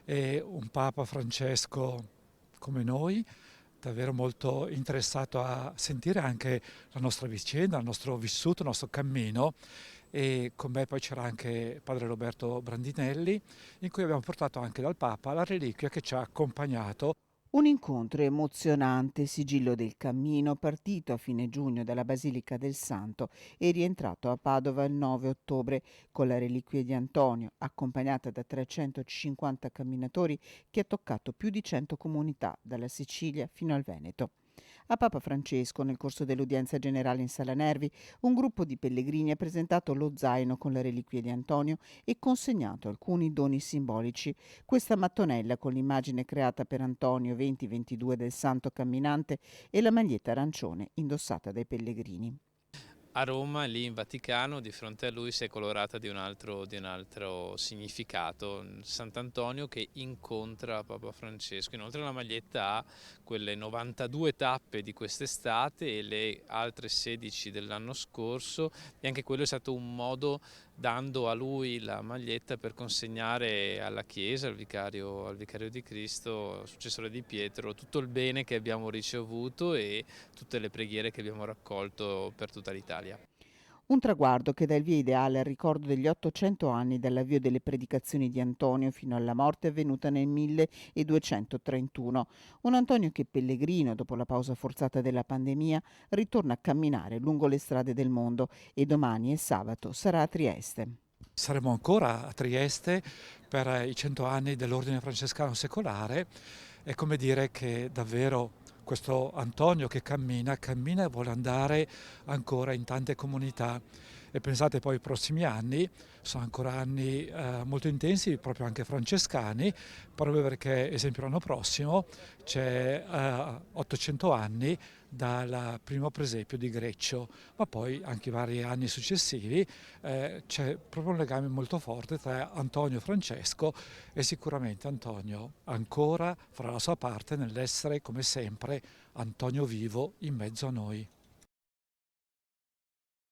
e un Papa Francesco come noi, davvero molto interessato a sentire anche la nostra vicenda, il nostro vissuto, il nostro cammino. E con me poi c'era anche padre Roberto Brandinelli, in cui abbiamo portato anche dal Papa la reliquia che ci ha accompagnato. Un incontro emozionante, sigillo del cammino, partito a fine giugno dalla Basilica del Santo e rientrato a Padova il 9 ottobre con la reliquia di Antonio, accompagnata da 350 camminatori che ha toccato più di 100 comunità, dalla Sicilia fino al Veneto. A Papa Francesco, nel corso dell'udienza generale in Sala Nervi, un gruppo di pellegrini ha presentato lo zaino con le reliquie di Antonio e consegnato alcuni doni simbolici. Questa mattonella con l'immagine creata per Antonio 2022 del Santo Camminante e la maglietta arancione indossata dai pellegrini. A Roma, lì in Vaticano, di fronte a lui si è colorata di un altro significato. Sant'Antonio che incontra Papa Francesco. Inoltre la maglietta ha quelle 92 tappe di quest'estate e le altre 16 dell'anno scorso, e anche quello è stato un modo, dando a lui la maglietta, per consegnare alla Chiesa, al vicario di Cristo, successore di Pietro, tutto il bene che abbiamo ricevuto e tutte le preghiere che abbiamo raccolto per tutta l'Italia. Un traguardo che dà il via ideale al ricordo degli 800 anni dall'avvio delle predicazioni di Antonio fino alla morte avvenuta nel 1231. Un Antonio che pellegrino, dopo la pausa forzata della pandemia, ritorna a camminare lungo le strade del mondo e domani è sabato, sarà a Trieste. Saremo ancora a Trieste per i 100 anni dell'Ordine Francescano Secolare. È come dire che davvero questo Antonio che cammina e vuole andare ancora in tante comunità. E pensate poi ai prossimi anni, sono ancora anni molto intensi, proprio anche francescani, proprio perché, esempio, l'anno prossimo c'è 800 anni dal primo presepio di Greccio, ma poi anche i vari anni successivi c'è proprio un legame molto forte tra Antonio e Francesco, e sicuramente Antonio ancora farà la sua parte nell'essere, come sempre, Antonio vivo in mezzo a noi.